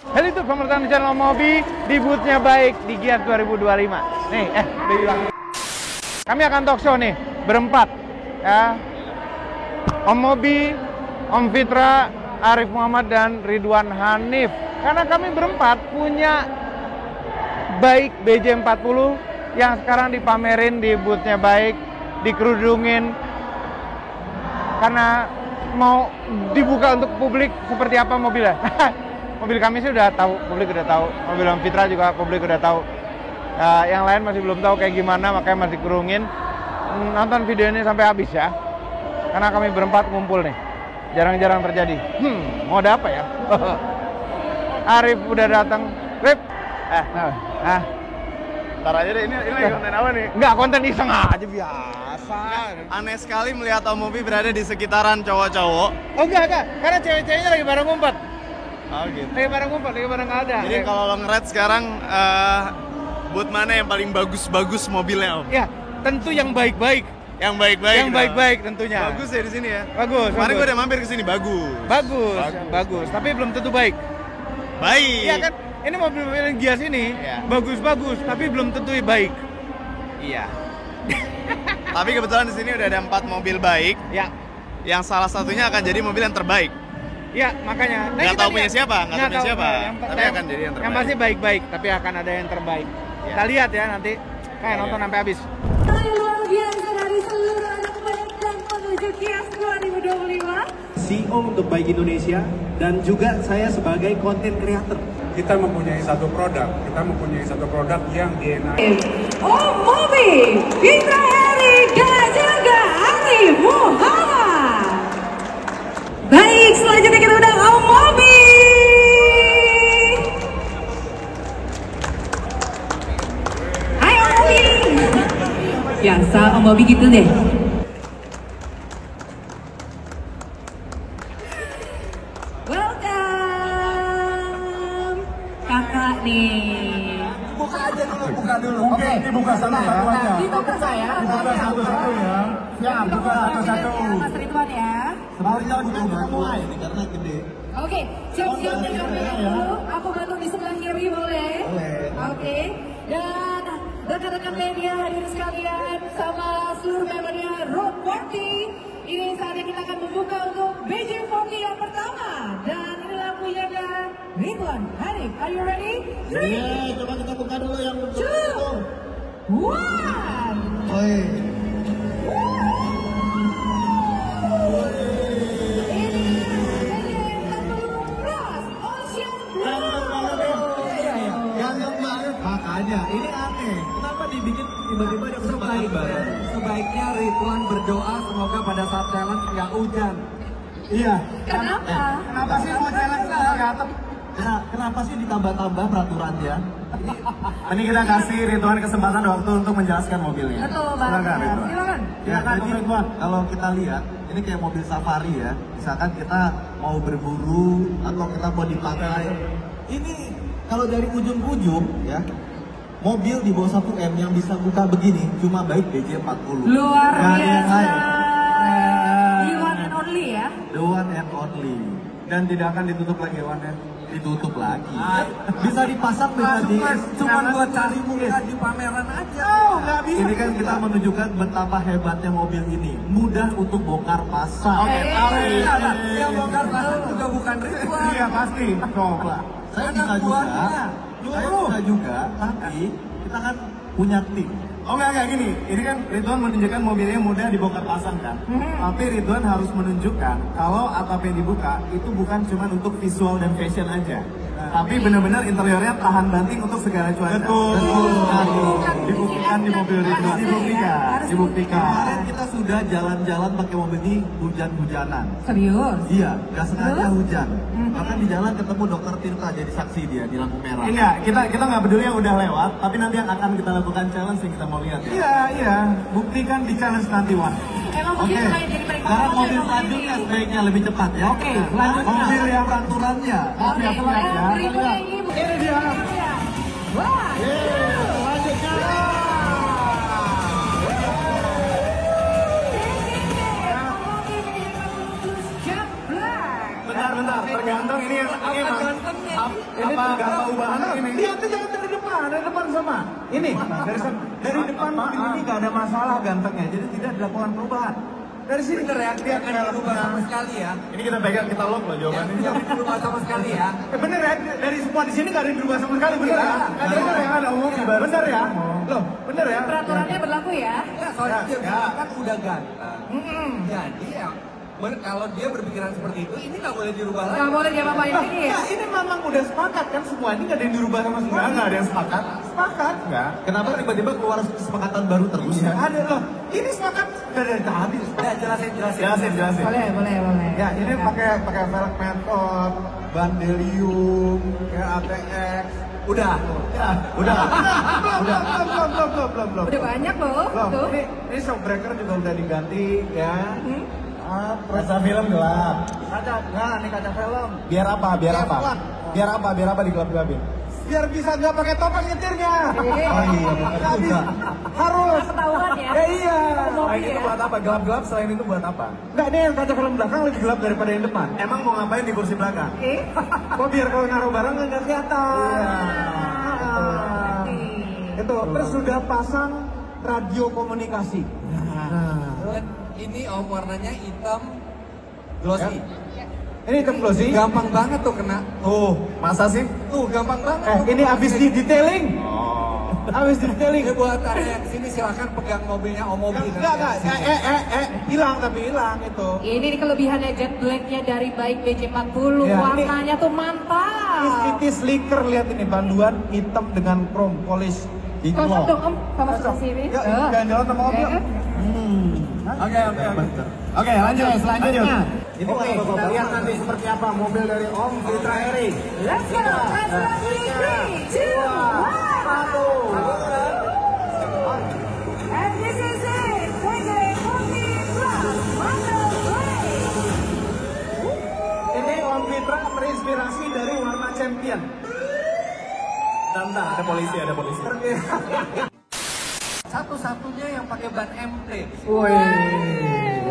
Halo YouTube, selamat datang di channel Mobi di booth-nya Baik di Gias 2025. Nih, udah bilang. Kami akan talk show nih, berempat. Ya. Om Mobi, Om Fitra, Arif Muhammad, dan Ridwan Hanif. Karena kami berempat punya Baik BJ40 yang sekarang dipamerin di booth-nya Baik, dikerudungin. Karena mau dibuka untuk publik seperti apa mobilnya. Mobil kami sih udah tahu, publik udah tahu. Mobil Om Fitra juga publik udah tahu. Yang lain masih belum tahu kayak gimana, makanya masih kerungin. Nonton video ini sampai habis ya. Karena kami berempat ngumpul nih. Jarang-jarang terjadi. Mau ada apa ya? Arif udah datang. Rip. Ntar aja deh, ini konten apa nih? Enggak, konten iseng aja biasa. Aneh sekali melihat Om Mobi berada di sekitaran cowok-cowok. Oh enggak. Karena cewek-ceweknya lagi bareng ngumpet. Oh gitu. Lagi bareng ngumpet, lagi bareng nggak ada. Jadi kalau lo nge-rate sekarang, booth mana yang paling bagus-bagus mobilnya Om? Ya, tentu yang baik-baik. Yang baik-baik. Yang baik-baik tentunya. Bagus ya di sini ya. Bagus. Kemarin gue udah mampir ke sini, bagus. Bagus. Tapi belum tentu baik. Baik. Iya kan? Ini mobil-mobil Gias ini bagus-bagus, tapi belum tentu baik. Iya. Tapi kebetulan di sini udah ada 4 mobil baik. Ya. Yang salah satunya akan jadi mobil yang terbaik. Ya, makanya. Nggak tahu punya siapa, tapi akan jadi yang terbaik. Yang pasti baik-baik, tapi akan ada yang terbaik. Ya. Kita lihat ya nanti. Nonton sampai habis. Luar biasa dari seluruh anak baik dan menuju Gias 2025. CEO untuk Baik Indonesia dan juga saya sebagai content creator. Kita mempunyai satu produk yang DNA. Om Mobi, Fitra Heri, dan juga Arif Muhammad. Baik, selanjutnya kita undang Om Mobi. Hai Om Mobi. Biasa Om Mobi gitu deh. Welcome, kakak nih. Buka dulu. Oke, dibuka satu ya. Dibuka saya. Dibuka satu-satu ya. Siap, buka satu-satu. Mas Ridwan ya. Sebenarnya buka mulai ini karena gede. Oke, siap-siap di kamera dulu. Aku bantu di sebelah kiri boleh? Oke. Dan rekan-rekan media hadir sekalian sama seluruh membernya Road Party. Ini saatnya kita akan membuka untuk BJ40 yang pertama. Dan inilah punyanya Ridwan Hanif. Are you ready? 3, Coba kita buka dulu yang 2, 1. Makanya ini aneh. Kenapa dibikin tiba-tiba ada sebaiknya Ridwan berdoa semoga pada saat challenge nggak hujan. Iya. Kenapa? Kenapa sih mau challenge nggak? Kenapa sih ditambah-tambah peraturannya? Ini kita kasih Ridwan kesempatan waktu untuk menjelaskan mobilnya. Betul banget. Silakan Ridwan. Silakan. Ya, jadi kalau kita lihat ini kayak mobil safari ya. Misalkan kita mau berburu atau kita mau dipakai. Ini kalau dari ujung-ujung ya, mobil di bawah 1 M yang bisa buka begini cuma Baik BJ40. Luar Nggak ada yang biasa. lain. The one and only ya. The one and only. Dan tidak akan ditutup lagi warnanya. Ditutup lagi. Bisa dipasang, bisa di. Cuma buat cari muka di pameran aja. Nggak bisa. Ini kan kita menunjukkan betapa hebatnya mobil ini. Mudah untuk bongkar pasang. Yang bongkar pasang juga bukan Ridwan. Iya pasti. Coba. Saya bisa juga, tapi kita kan punya tim. Oh enggak gini. Ini kan Ridwan menunjukkan mobilnya mudah dibongkar pasang kan. Tapi Ridwan harus menunjukkan kalau atap yang dibuka itu bukan cuma untuk visual dan fashion aja. Tapi benar-benar interiornya tahan banting untuk segala cuaca. Betul. Dibuktikan di mobil Ridwan. Dibuktikan. Kemarin kita sudah jalan-jalan pakai mobil ini hujan-hujanan. Serius? Iya, nggak sengaja hujan. Bahkan di jalan ketemu Dokter Tirta jadi saksi dia di lampu merah. Enggak, kita nggak peduli yang udah lewat, tapi nanti yang akan kita lakukan challenge yang kita mau lihat ya. Iya, buktikan di challenge nanti Wan. Emang Oke, begitu kayak jadi peringkat sekarang mobil atau selanjutnya ini? sebaiknya lebih cepat ya. Oke, selanjutnya. Mobil yang peraturannya. Oke, Siap-siap ya. berikutnya ini. Ini dia. Wah. Bentar. tergantung ini emang apa ubahan ini. Lihat jangan dari depan sama. Ini dari depan mobil ini nggak ada masalah gantengnya, jadi tidak dilakukan perubahan. Dari sini Dia akan dirubah sama sekali ya. Ini kita pegang, kita lock loh jawabannya. Tidak dirubah sama sekali ya. Bener ya, dari semua di sini nggak ada yang berubah sama sekali, bener ya? Bener ya, ada umum Bener ya? Loh, bener ya? Peraturannya berlaku ya. Soalnya dia kan udah ganteng. Jadi ya, kalau dia berpikiran seperti itu, ini nggak boleh dirubah lagi. Nggak boleh dia apa-apain lagi ya. Nah, ini memang udah sepakat kan semua, ini nggak ada yang dirubah sama sekali. Nggak ada yang sepakat. Sepakat? Enggak. Kenapa tiba-tiba keluar kesepakatan baru terus? Ya, ada loh. Ini sepakat dari tadi. Ya, jelasin. Jelasin. Boleh. Ya, ini pakai velg menton, ban Delium, ya ATX. Udah. Belum. Udah banyak loh. Tuh. Ini shockbreaker juga udah diganti ya. Kaca film gelap. Ini kaca film. Biar apa digelap-gelapin? Biar bisa nggak pakai topeng nyetirnya. Oh iya, benar juga. Harus. Ketahuan ya. Ya iya. Selain itu buat apa? Gelap-gelap selain itu buat apa? Enggak, ini yang kaca film belakang lebih gelap daripada yang depan. Emang mau ngapain di kursi belakang? Kok biar kalau naruh barang nggak kelihatan. Itu terus sudah pasang radio komunikasi. Dan ini warnanya hitam glossy. Ini hitam glossy. Gampang banget tuh kena. Oh, masa sih? Tuh gampang banget. Ini habis di detailing. Habis di detailing. Ini buat anda yang kesini silahkan pegang mobilnya Om Mobi. Enggak. Hilang itu. Ini kelebihannya jet blacknya dari Baik BJ40. Ya, Warnanya tuh mantap. Ini slicker, lihat ini banduan hitam dengan chrome polish. Cocok dong Om sama sebelah sini. Ya, jalan-jalan sama mobil. Oke, lanjut selanjutnya. Ini Kita lihat nanti seperti apa mobil dari Om Fitra Eri. Let's go. Let's go. 3, 2, 1. And this is it. BJ40 Plus Model Grey. Ini Om Fitra terinspirasi dari warna champion. Bentar, ada polisi. Satu-satunya yang pakai ban MT. Wih,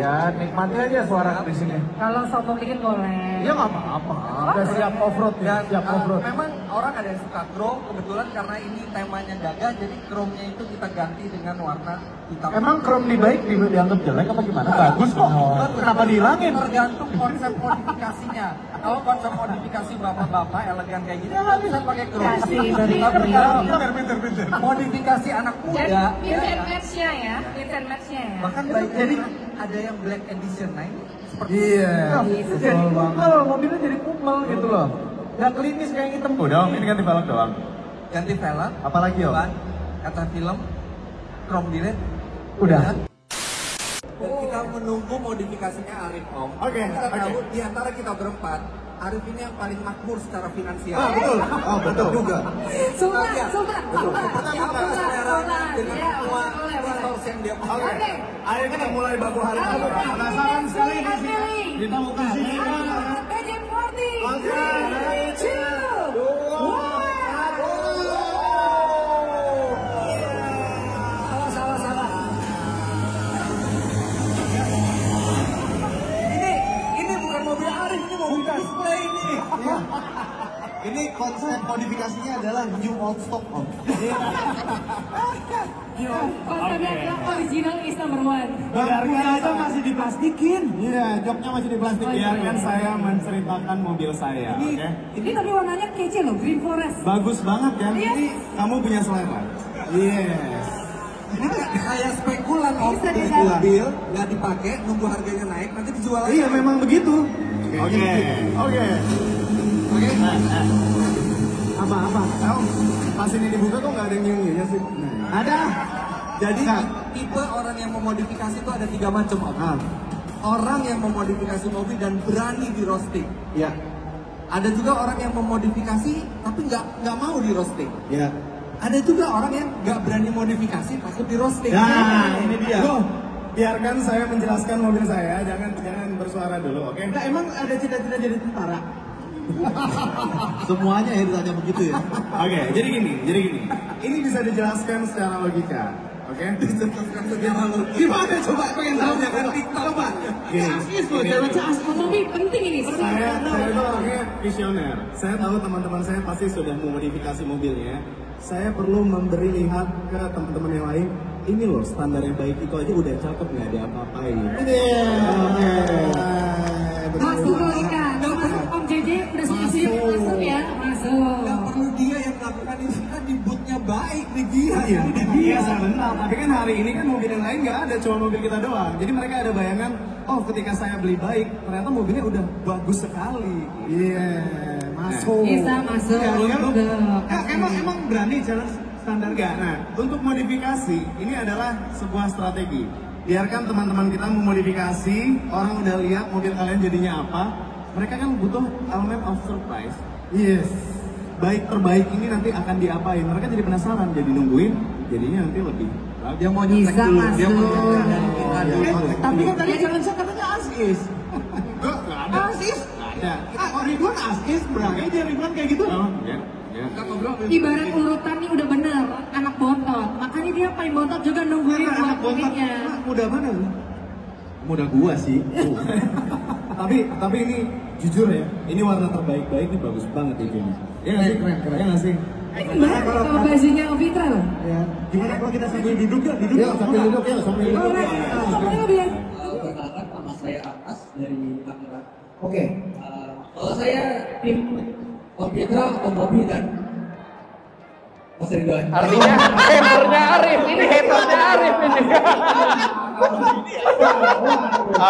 ya nikmati aja suara di sini. Kalau sombong dikit boleh. Ya nggak apa-apa. Udah siap off-road ya, siap off-road. Memang orang ada yang suka chrome, kebetulan karena ini temanya Gaga, jadi chrome-nya itu kita ganti dengan warna hitam. Emang chrome di Baik dianggap jelek apa gimana? Bagus kok. Kenapa dihilangin? Tergantung konsep modifikasinya. Kalau konsep modifikasi bapak-bapak elegan kayak gini, nggak bisa pakai chrome. Kasih dari Tapi beliau. kalau modifikasi anak muda, Mix and match-nya ya. Mix and match-nya ya. bahkan jadi ada yang black edition. Nah ini seperti Iya. Itu jadi kumel, mobilnya jadi kumel gitu loh. Gak klinis kayak hitam. Udah, ini ganti velg doang. ganti velg, Apalagi Om? ban, kaca film, chrome bilet. Udah. Dan kita menunggu modifikasinya Arif Om. Oke. Kita tahu di antara kita berempat, Arif ini yang paling makmur secara finansial. Betul. Oh, betul juga. Sultan. Apa seleranya dengan Ya, semua boleh. resource yang dia punya. Oke. Ayo kita mulai baku hari ini. Penasaran sekali di sini. Kita mau ke sini. BJ40. Oke. 3, 2, 1. Salah. Ini bukan mobil Arif, ini mobil display ini. Ini konsep modifikasinya adalah new old stock Om. Konsepnya original is number 1. Bangkunya aja masih diplastikin. Iya, joknya masih di plastik. Biarkan saya menceritakan mobil saya, oke? Ini tapi warnanya kece loh, Green Forest. Bagus banget kan? Iya. Ini kamu punya selera. Yes. Ini kayak spekulan Om. Bisa Beli dijual. mobil, nggak dipakai, nunggu harganya naik, nanti dijual lagi. Iya, memang begitu. Oke. Apa? Pas ini dibuka kok nggak ada yang nyium-nyiumnya sih? Ada. Jadi tipe orang yang memodifikasi itu ada 3 macam Om. Orang yang memodifikasi mobil dan berani di roasting. Ya. Ada juga orang yang memodifikasi tapi nggak mau di roasting. Ya. Ada juga orang yang nggak berani modifikasi takut di roasting. Nah, ini dia. Loh, biarkan saya menjelaskan mobil saya. Jangan bersuara dulu, oke? Nah, emang ada cita-cita jadi tentara? Semuanya ya ditanya begitu ya. Oke, jadi gini. Ini bisa dijelaskan secara logika. Oke? Gimana coba pengen tahu kan TikTok coba. Asis loh, cewek Mobi penting ini. Saya itu orangnya visioner. Saya tahu teman-teman saya pasti sudah memodifikasi mobilnya. Saya perlu memberi lihat ke teman-teman yang lain. Ini loh standar yang baik itu aja udah cakep, nggak ada apa-apain. Masuk Ika, Om JJ udah siap masuk ya, masuk. Gak perlu dia yang melakukan itu kan di bootnya baik nih dia ya. Iya sebentar, tapi kan hari ini kan mobil yang lain nggak ada, cuma mobil kita doang. Jadi mereka ada bayangan, oh ketika saya beli baik, ternyata mobilnya udah bagus sekali. Iya, masuk. Bisa masuk. Emang berani challenge standar nggak? Nah, untuk modifikasi ini adalah sebuah strategi. Biarkan teman-teman kita memodifikasi, orang udah lihat mobil kalian jadinya apa. Mereka kan butuh element of surprise. Yes. Baik terbaik ini nanti akan diapain? Mereka jadi penasaran, jadi nungguin, jadinya nanti lebih. Dia mau nyontek Bisa dulu, dia masuk. mau Tapi kan tadi challenge katanya Asis. Enggak ada. Asis? Nggak ada. Oh Ridwan Asis, berangkat aja Ridwan kayak gitu. Oh, ya. Ibarat urutan nih udah bener, anak bontot. Makanya dia paling bontot juga nungguin buat mobilnya. Muda mana? Muda gua sih. tapi ini jujur ya, ini warna terbaik-baik, ini bagus banget ini. Ya nggak sih, keren ya nggak sih? Ini kembali kalau bajunya Ovitra loh. Ya. Gimana kalau kita sambil duduk ya? Duduk ya, sambil duduk ya, sambil duduk. Boleh, boleh dia. Perkenalkan nama saya Anas dari Tangerang. Oke. Kalau saya tim Orkestra Otomobi dan Mas Ridwan. Artinya haternya Arif, ini haternya Arif ini.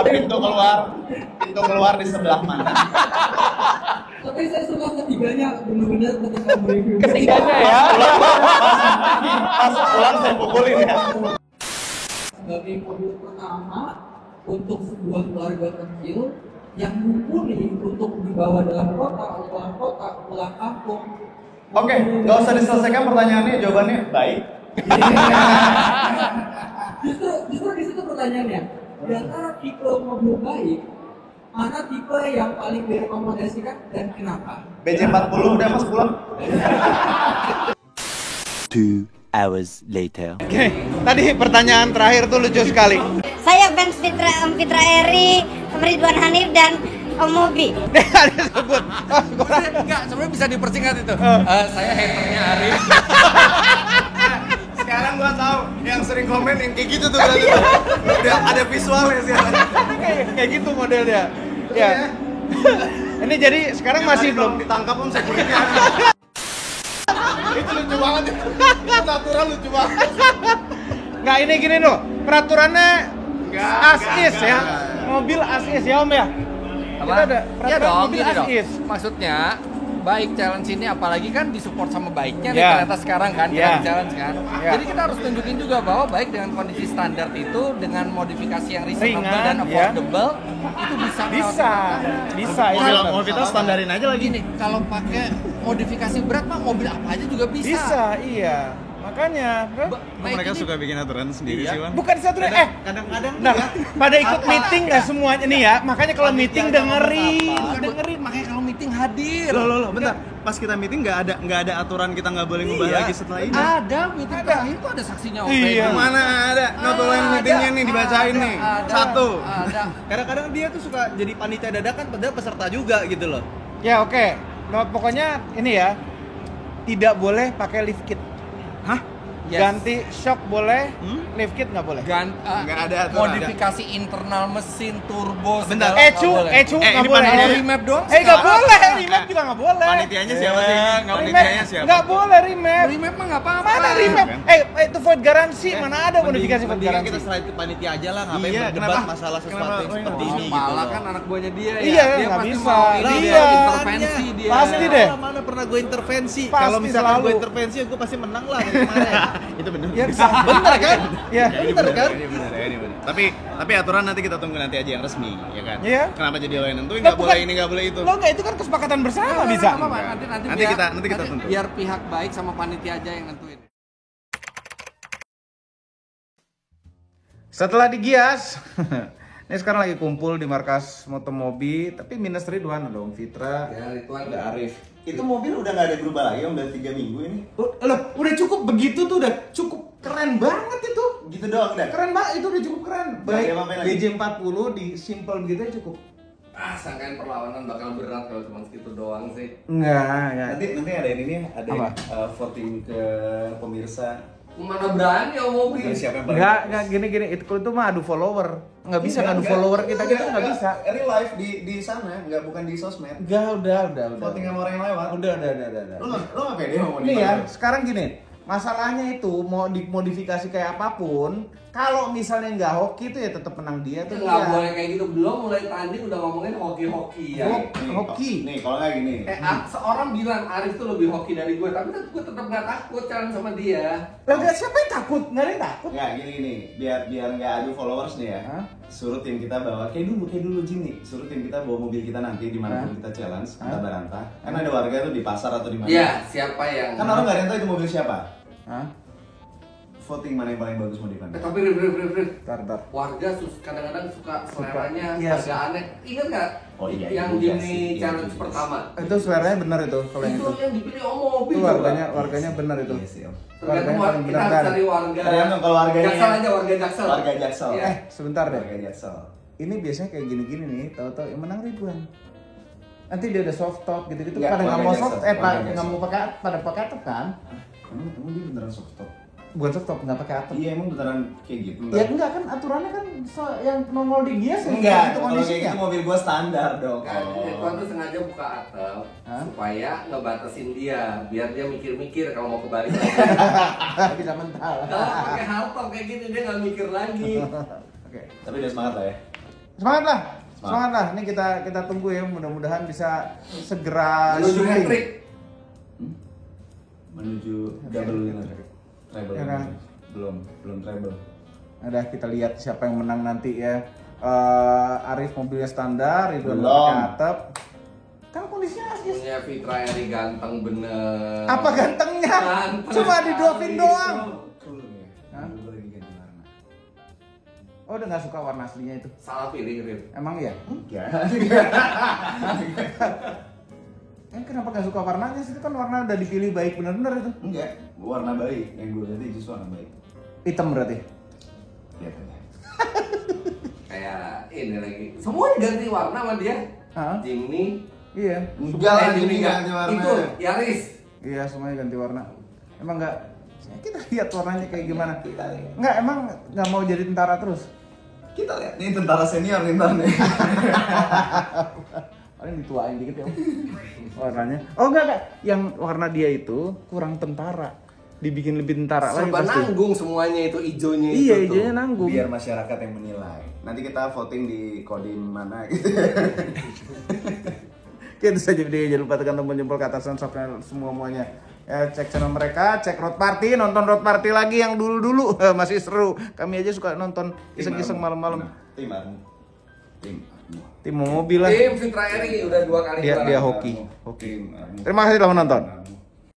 Pintu keluar di sebelah mana? Tapi saya suka ketiganya benar-benar ketika mereview. Ketiganya ya. Pas pulang saya pukulin ya. Sebagai mobil pertama untuk sebuah keluarga kecil yang mumpuni untuk dibawa dalam kota, pulang kampung. Oke, nggak usah diselesaikan pertanyaannya, jawabannya baik. Justru di situ pertanyaannya. Di antara tipe mobil baik, mana tipe yang paling direkomendasikan dan kenapa? BJ40 udah mas pulang. 2 hours later. Oke, tadi pertanyaan terakhir tuh lucu sekali. Saya fans Fitra Eri, Ridwan Hanif dan Om Mobi. Dia disebut. Enggak, sebenarnya bisa dipersingkat itu. Saya haternya Arif. Sekarang gua tahu yang sering komen yang kayak gitu tuh berarti. Udah ada visualnya sih. Kayak gitu modelnya. Ya. Ini jadi sekarang masih belum ditangkap pun security. Itu lucu banget. Itu natural lucu banget. nggak ini gini loh. Peraturannya as is ya. enggak. Mobil as is ya Om ya. Kita ada Iya peraturan dong, mobil gini as dong. is. Maksudnya baik challenge ini apalagi kan disupport sama baiknya nih Ya. ternyata sekarang kan Ya. kita challenge kan. Ya. Jadi kita harus tunjukin juga bahwa baik dengan kondisi standar itu dengan modifikasi yang reasonable Ringan, dan ya. affordable itu bisa Bisa itu. Mobil kita standarin aja lagi. Gini, kalau pakai modifikasi berat mah mobil apa aja juga bisa. Bisa, iya. Makanya, Baik Mereka ini- suka bikin aturan sendiri sih, Wan. bukan satu Kadang-kadang nah, pada ikut meeting nggak semuanya nih ya. Makanya kalau meeting dengerin. makanya kalau meeting hadir. Loh, bentar. Pas kita meeting nggak ada aturan kita nggak boleh ngubah Iya. lagi setelah ini. Ada meeting terakhir tuh ada saksinya Iya. Mana ada? Nggak boleh meetingnya nih dibacain nih. Satu. Ada. Kadang-kadang dia tuh suka jadi panitia dadakan padahal peserta juga gitu loh. Ya oke. Nah, pokoknya ini ya. Tidak boleh pakai lift kit. Hah? Yes. Ganti shock boleh, lift kit nggak boleh. Nggak ada aturan. modifikasi internal mesin turbo Bentar. segala nggak Ecu boleh. nggak ini boleh. panitia. Kalau remap doang Nggak sekarang. boleh, remap juga nggak boleh. Panitianya siapa sih? Remap Panitianya siapa? nggak boleh remap. Remap mah nggak apa-apa. Mana remap? Itu void garansi, mana ada modifikasi void Mendingan garansi? kita selain ke panitia aja lah, ngapain Iya, berdebat kenapa? masalah sesuatu Kenapa? yang seperti Oh, ini gitu Malah loh. kan anak buahnya dia ya. Iya, dia nggak pasti bisa. mau ini Iya. dia intervensi dia. Pasti deh. Mana pernah gue intervensi? Pasti Kalau misalkan selalu. gue intervensi, gue pasti menang lah dari kemarin. Itu bener. Ya, Bener kan? Ya. Bener kan? Ini bener. Tapi aturan nanti kita tunggu nanti aja yang resmi, ya kan? Iya. Kenapa jadi lo yang nentuin? Lah, Nggak boleh bukan- ini, nggak boleh itu. Lo nggak itu kan kesepakatan bersama bisa. Nggak apa-apa, nanti Nanti kita tentu. biar pihak baik sama panitia aja yang nentuin. Setelah digias, ini sekarang lagi kumpul di markas Motomobi, tapi minus Ridwan, ada Om Fitra, ada Arif. Itu mobil udah nggak ada berubah lagi, udah 3 minggu ini. Loh, udah cukup begitu tuh, udah cukup keren banget itu. gitu doang udah. Keren banget, itu udah cukup keren. Baik, Nggak ada apa-apa lagi. BJ40 di simple begitu aja cukup. Sangkain perlawanan bakal berat kalau cuma segitu doang sih. Enggak. Nanti ada ini nih, ada Apa? voting ke pemirsa. Mana berani om mobil? Siapa yang paling Enggak gini, itu mah adu follower. Nggak bisa ngadu follower kita nggak bisa. Real life di sana, nggak bukan di sosmed. Udah. Voting sama orang yang lewat. Udah. Lu nggak pede mau Nih ya, sekarang gini, masalahnya itu mau dimodifikasi kayak apapun, kalau misalnya nggak hoki itu ya tetap menang dia tuh. Nggak boleh kayak gitu, belum mulai tanding udah ngomongin hoki-hoki ya. Hoki. Nih, kalau nggak gini. Seorang bilang Arif tuh lebih hoki dari gue, tapi gue tetap nggak takut challenge sama dia. Lah siapa yang takut? Nggak ada yang takut. Nggak gini, biar nggak adu followers nih ya. Suruh tim kita bawa kayak dulu Jimmy. Suruh tim kita bawa mobil kita nanti dimanapun kita challenge, kita barantah. Kan ada warga tuh di pasar atau di mana. Iya, siapa yang? Kan orang nggak ada yang tahu itu mobil siapa. Hah? Voting mana yang paling bagus mau dipanggil. Tapi Rif. Tar. Warga kadang-kadang suka seleranya Iya, agak aneh. Ingat nggak? Oh iya. Yang Jimmy challenge pertama. Itu seleranya benar itu kalau yang itu. Yang dipilih mobil. Itu warganya benar itu. Iya sih, Om. Tergantung kita harus cari warga. Tergantung kalau warganya. Jaksel aja, warga Jaksel. Warga Jaksel. Iya. Sebentar deh. Warga Jaksel. Ini biasanya kayak gini-gini nih, tahu-tahu yang menang Ridwan. Nanti dia udah soft top gitu-gitu, Nggak, pada nggak mau warga soft, Jaksel. nggak mau pakai, pada pakai atap kan? Emang dia beneran soft top? Bukan soft top, nggak pakai atap. Iya, emang beneran kayak gitu. Ya enggak kan, aturannya kan yang nongol di Gias ya, Enggak, itu kalau kayak kondisinya. gitu mobil gua standar dong. Kan Ridwan tuh sengaja buka atap supaya ngebatasin dia, biar dia mikir-mikir kalau mau kebalik lagi. Bisa mental. Kalau pakai hardtop kayak gini dia nggak mikir lagi. Oke. Tapi udah semangat lah ya. Semangat lah. Ini kita tunggu ya, mudah-mudahan bisa segera Menuju syuting. hat-trick. Menuju double winner. Treble. Ya kan? Belum treble. Ada kita lihat siapa yang menang nanti ya. Arif mobilnya standar, Ridwan Belum. pakai atap. Kan kondisinya asli. Punya Fitra Eri ganteng bener. Apa gantengnya? Ganteng Cuma didopin sekali. doang. Cool ya. Hah? Gua lagi ganti warna. Oh, udah nggak suka warna aslinya itu? Salah pilih, Rif. Emang ya? Enggak. Kenapa nggak suka warnanya sih? Itu kan warna udah dipilih baik bener-bener itu. Enggak. Warna baik. Yang gue ganti justru warna baik. Hitam berarti? Lihat aja. Kayak ini lagi. Semua diganti warna sama dia. Jimny. Iya. Enggak lah, Jimny Jimny nggak. ganti warna. Itu Yaris. Iya, semuanya ganti warna. Emang nggak? Kita lihat warnanya kayak gimana. Kita lihat. Nggak, emang nggak mau jadi tentara terus? Kita lihat. Ini tentara senior nih ntar nih. Paling dituain dikit ya. Warnanya. Oh enggak. Yang warna dia itu kurang tentara. Dibikin lebih tentara lagi Serba pasti. nanggung semuanya itu, ijonya Iya, itu. ijonya nanggung. Biar masyarakat yang menilai. Nanti kita voting di kodim mana gitu. Itu saja video, jangan lupa tekan tombol jempol ke atas dan subscribe semuanya. Ya, cek channel mereka, cek Road Party, nonton Road Party lagi yang dulu-dulu. Masih seru. Kami aja suka nonton iseng-iseng malam-malam. Tim mobil lah. Tim Fitra Eri udah 2 kali Dia juara. hoki. Terima kasih telah menonton.